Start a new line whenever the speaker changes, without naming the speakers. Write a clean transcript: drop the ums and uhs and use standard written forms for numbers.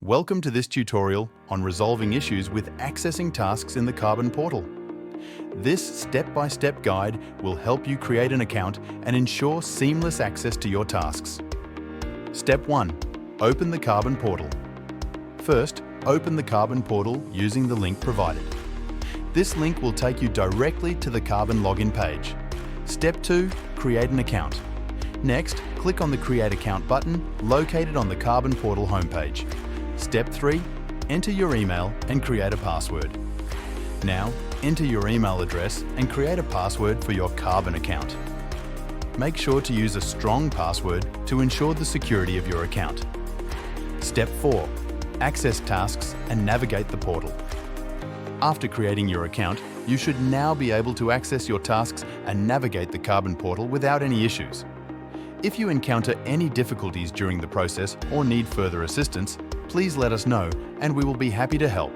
Welcome to this tutorial on resolving issues with accessing tasks in the Karbon Portal. This step-by-step guide will help you create an account and ensure seamless access to your tasks. Step 1. Open the Karbon Portal. First, open the Karbon Portal using the link provided. This link will take you directly to the Karbon login page. Step 2. Create an account. Next, click on the Create Account button located on the Karbon Portal homepage. Step 3. Enter your email and create a password. Now, enter your email address and create a password for your Karbon account. Make sure to use a strong password to ensure the security of your account. Step 4. Access tasks and navigate the portal. After creating your account, you should now be able to access your tasks and navigate the Karbon Portal without any issues. If you encounter any difficulties during the process or need further assistance, please let us know and we will be happy to help.